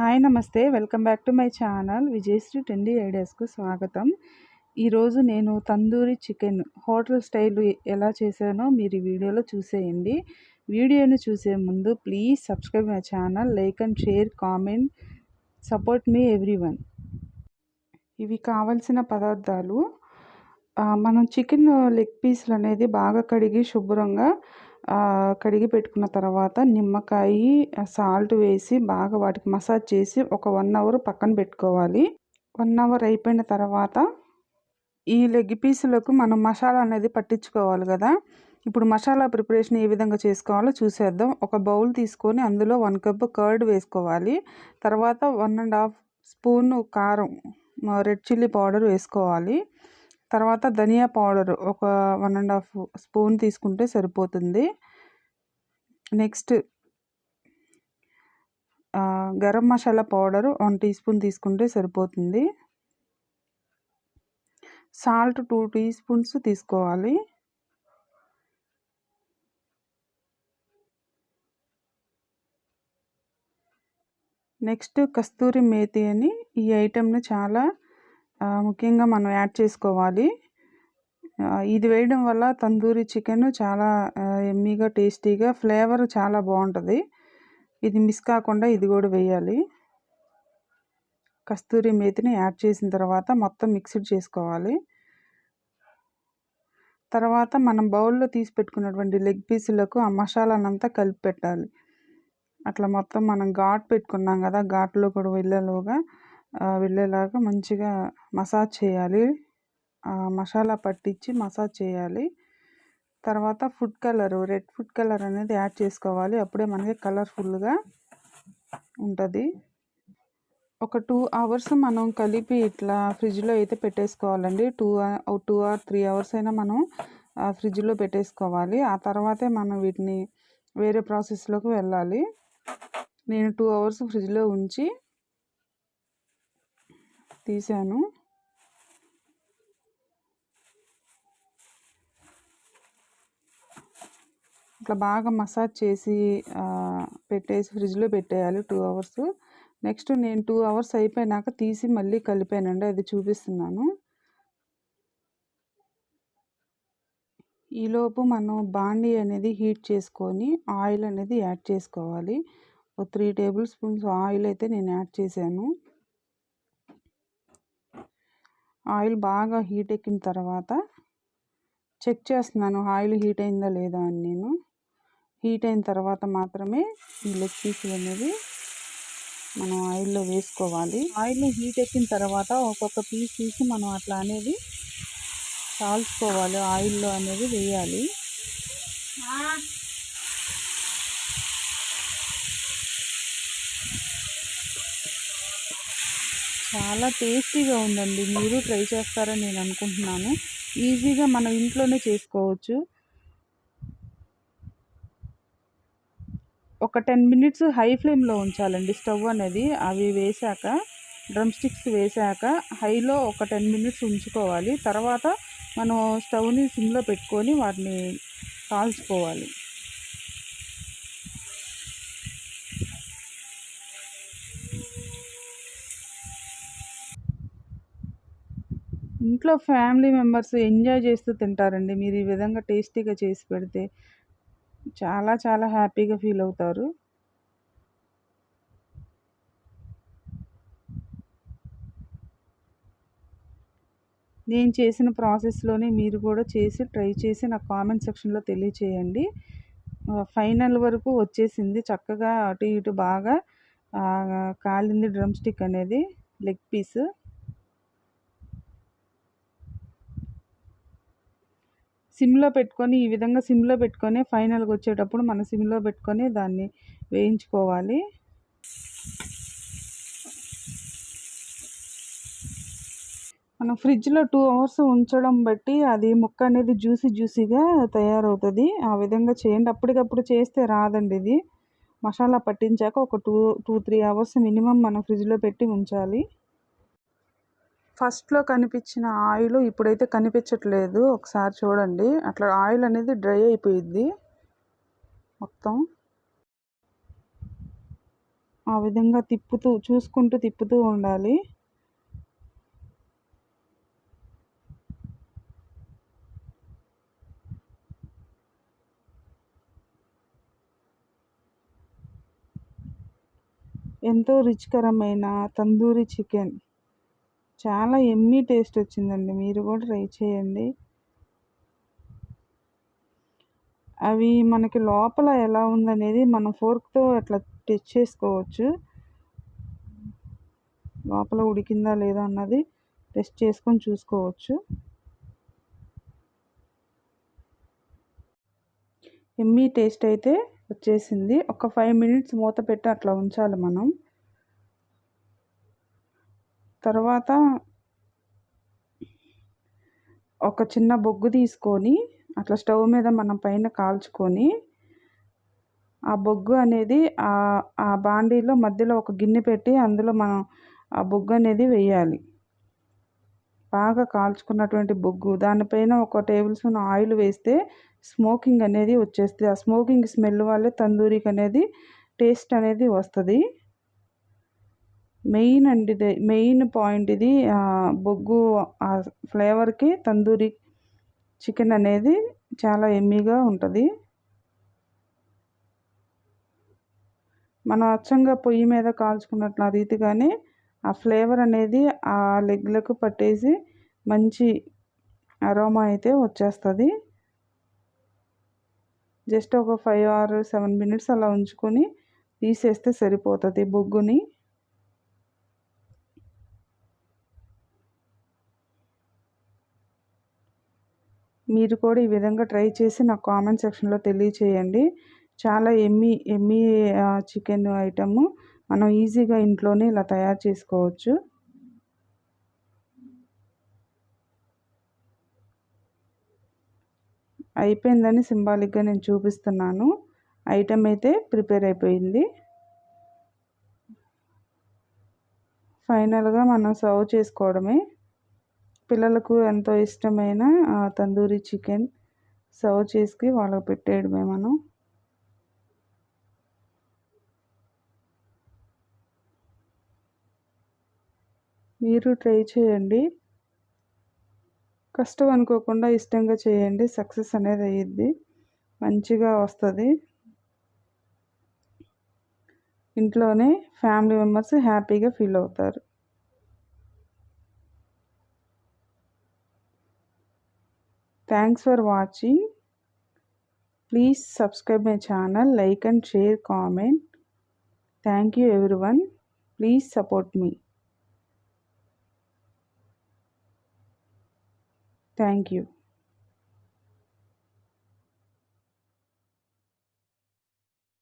Hi నమస్తే welcome back to my channel Vijayashri trendy ఐడియాస్కు స్వాగతం. ఈరోజు నేను తందూరి చికెన్ హోటల్ స్టైల్ ఎలా చేశానో మీరు ఈ వీడియోలో చూసేయండి. వీడియోని చూసే ముందు please subscribe my channel, like and share, comment, support me everyone. ఇవి కావలసిన పదార్థాలు. మనం చికెన్ లెగ్ పీసులు అనేది బాగా కడిగి శుభ్రంగా కడిగి పెట్టుకున్న తర్వాత నిమ్మకాయ, సాల్ట్ వేసి బాగా వాటికి మసాజ్ చేసి ఒక 1 అవర్ పక్కన పెట్టుకోవాలి. 1 అవర్ అయిపోయిన తర్వాత ఈ లెగ్ పీసులకు మనం మసాలా అనేది పట్టించుకోవాలి కదా. ఇప్పుడు మసాలా ప్రిపరేషన్ ఏ విధంగా చేసుకోవాలో చూసేద్దాం. ఒక బౌల్ తీసుకొని అందులో 1 కప్ కర్డ్ వేసుకోవాలి. తర్వాత 1.5 స్పూన్ కారం, రెడ్ చిల్లీ పౌడర్ వేసుకోవాలి. తర్వాత ధనియా పౌడర్ ఒక 1.5 స్పూన్ తీసుకుంటే సరిపోతుంది. Next garam masala powder 1 teaspoon తీసుకుంటే సరిపోతుంది. సాల్ట్ 2 టీ స్పూన్స్ తీసుకోవాలి. నెక్స్ట్ కస్తూరి మేతి అని ఈ ఐటెంని చాలా ముఖ్యంగా మనం యాడ్ చేసుకోవాలి. ఇది వేయడం వల్ల తందూరి చికెన్ చాలా ఎమ్మీగా, టేస్టీగా, ఫ్లేవర్ చాలా బాగుంటుంది. ఇది మిస్ కాకుండా ఇది కూడా వేయాలి. కస్తూరి మేతిని యాడ్ చేసిన తర్వాత మొత్తం మిక్స్డ్ చేసుకోవాలి. తర్వాత మనం బౌల్లో తీసి పెట్టుకున్నటువంటి లెగ్ పీసులకు ఆ మసాలానంతా కలిపి పెట్టాలి. అట్లా మొత్తం మనం ఘాట్ పెట్టుకున్నాం కదా, ఘాట్లో కూడా వెళ్ళేలాగా మంచిగా మసాజ్ చేయాలి. మసాలా పట్టించి మసాజ్ చేయాలి. తర్వాత food colour, red food colour అనేది యాడ్ చేసుకోవాలి. అప్పుడే మనకి కలర్ఫుల్గా ఉంటుంది. ఒక 2 అవర్స్ మనం కలిపి ఇట్లా ఫ్రిడ్జ్లో అయితే పెట్టేసుకోవాలండి. 2 or 3 అవర్స్ అయినా మనం ఫ్రిడ్జ్లో పెట్టేసుకోవాలి. ఆ తర్వాతే మనం వీటిని వేరే ప్రాసెస్లోకి వెళ్ళాలి. నేను 2 అవర్స్ ఫ్రిడ్జ్లో ఉంచి తీసాను. ఇట్లా బాగా మసాజ్ చేసి పెట్టేసి ఫ్రిడ్జ్లో పెట్టేయాలి 2 అవర్స్. నెక్స్ట్ నేను 2 అవర్స్ అయిపోయినాక తీసి మళ్ళీ కలిపానండి, అది చూపిస్తున్నాను. ఈలోపు మనం బాండీ అనేది హీట్ చేసుకొని ఆయిల్ అనేది యాడ్ చేసుకోవాలి. ఒక 3 టేబుల్ స్పూన్స్ ఆయిల్ అయితే నేను యాడ్ చేశాను. ఆయిల్ బాగా హీట్ ఎక్కిన తర్వాత చెక్ చేస్తున్నాను ఆయిల్ హీట్ అయిందా లేదా అని. నేను హీట్ అయిన తర్వాత మాత్రమే ఈ లెగ్ పీసులు అనేది మనం ఆయిల్లో వేసుకోవాలి. ఆయిల్ హీట్ ఎక్కిన తర్వాత ఒక్కొక్క పీస్ తీసి మనం అట్లా అనేది కాల్చుకోవాలి, ఆయిల్లో అనేది వేయాలి. చాలా టేస్టీగా ఉందండి, మీరు ట్రై చేస్తారని నేను అనుకుంటున్నాను. ఈజీగా మనం ఇంట్లోనే చేసుకోవచ్చు. ఒక 10 మినిట్స్ హై ఫ్లేమ్లో ఉంచాలండి స్టవ్ అనేది. అవి వేసాక, డ్రమ్ స్టిక్స్ వేసాక హైలో ఒక 10 మినిట్స్ ఉంచుకోవాలి. తర్వాత మనం స్టవ్ని సిమ్లో పెట్టుకొని వాటిని కాల్చుకోవాలి. ఇంట్లో ఫ్యామిలీ మెంబర్స్ ఎంజాయ్ చేస్తూ తింటారండి. మీరు ఈ విధంగా టేస్టీగా చేసి పెడితే చాలా చాలా హ్యాపీగా ఫీల్ అవుతారు. నేను చేసిన ప్రాసెస్లోనే మీరు కూడా చేసి ట్రై చేసి నాకు కామెంట్ సెక్షన్లో తెలియచేయండి. ఫైనల్ వరకు వచ్చేసింది, చక్కగా అటు ఇటు బాగా కాలింది డ్రమ్ స్టిక్ అనేది, లెగ్ పీస్. సిమ్లో పెట్టుకొని ఈ విధంగా సిమ్లో పెట్టుకొని ఫైనల్గా వచ్చేటప్పుడు మనం సిమ్లో పెట్టుకొని దాన్ని వేయించుకోవాలి. మనం ఫ్రిడ్జ్లో 2 అవర్స్ ఉంచడం బట్టి అది ముక్క అనేది జ్యూసీగా తయారవుతుంది. ఆ విధంగా చేయండి. అప్పటికప్పుడు చేస్తే రాదండి ఇది. మసాలా పట్టించాక ఒక 2-3 అవర్స్ మినిమం మనం ఫ్రిడ్జ్లో పెట్టి ఉంచాలి. ఫస్ట్లో కనిపించిన ఆయిల్ ఇప్పుడైతే కనిపించట్లేదు, ఒకసారి చూడండి. అట్లా ఆయిల్ అనేది డ్రై అయిపోయింది మొత్తం. ఆ విధంగా చూసుకుంటూ తిప్పుతూ ఉండాలి. ఎంతో రుచికరమైన తందూరి చికెన్ చాలా యమ్మీ టేస్ట్ వచ్చిందండి. మీరు కూడా ట్రై చేయండి. అవి మనకి లోపల ఎలా ఉందనేది మనం ఫోర్క్‌తో అట్లా టెస్ట్ చేసుకోవచ్చు. లోపల ఉడికిందా లేదా అన్నది టెస్ట్ చేసుకొని చూసుకోవచ్చు. యమ్మీ టేస్ట్ అయితే వచ్చేసింది. ఒక 5 మినిట్స్ మూత పెట్టి అట్లా ఉంచాలి మనం. తర్వాత ఒక చిన్న బొగ్గు తీసుకొని అట్లా స్టవ్ మీద మనం పైన కాల్చుకొని ఆ బొగ్గు అనేది ఆ బాండీలో మధ్యలో ఒక గిన్నె పెట్టి అందులో మనం ఆ బొగ్గు అనేది వేయాలి. బాగా కాల్చుకున్నటువంటి బొగ్గు దానిపైన ఒక టేబుల్ స్పూన్ ఆయిల్ వేస్తే స్మోకింగ్ అనేది వచ్చేస్తుంది. ఆ స్మోకింగ్ స్మెల్ వల్లే తందూరికి అనేది టేస్ట్ అనేది వస్తుంది. మెయిన్ అండి ఇది, మెయిన్ పాయింట్ ఇది. బొగ్గు ఆ ఫ్లేవర్కి తందూరి చికెన్ అనేది చాలా యమ్మీగా ఉంటుంది. మనం అచ్చంగా పొయ్యి మీద కాల్చుకున్నట్లు ఆ రీతిగానే ఆ ఫ్లేవర్ అనేది ఆ లెగ్లకు పట్టేసి మంచి అరోమా అయితే వచ్చేస్తుంది. జస్ట్ ఒక 5 ఆర్ 7 మినిట్స్ అలా ఉంచుకొని తీసేస్తే సరిపోతుంది బొగ్గుని. మీరు కూడా ఈ విధంగా ట్రై చేసి నాకు కామెంట్ సెక్షన్లో తెలియచేయండి. చాలా యమ్మీ చికెన్ ఐటెము మనం ఈజీగా ఇంట్లోనే ఇలా తయారు చేసుకోవచ్చు. అయిపోయిందని సింబాలిక్గా నేను చూపిస్తున్నాను. ఐటెం అయితే ప్రిపేర్ అయిపోయింది. ఫైనల్గా మనం సర్వ్ చేసుకోవడమే. పిల్లలకు ఎంతో ఇష్టమైన తందూరి చికెన్ సర్వ్ చేసి వాళ్ళకి పెట్టేయడమే మనం. మీరు ట్రై చేయండి. కష్టం అనుకోకుండా ఇష్టంగా చేయండి. సక్సెస్ అనేది అయ్యిద్ది. మంచిగా వస్తుంది. ఇంట్లోనే ఫ్యామిలీ మెంబర్స్ హ్యాపీగా ఫీల్ అవుతారు. Thanks for watching. Please subscribe my channel, like and share, comment. Thank you everyone. Please support me. Thank you.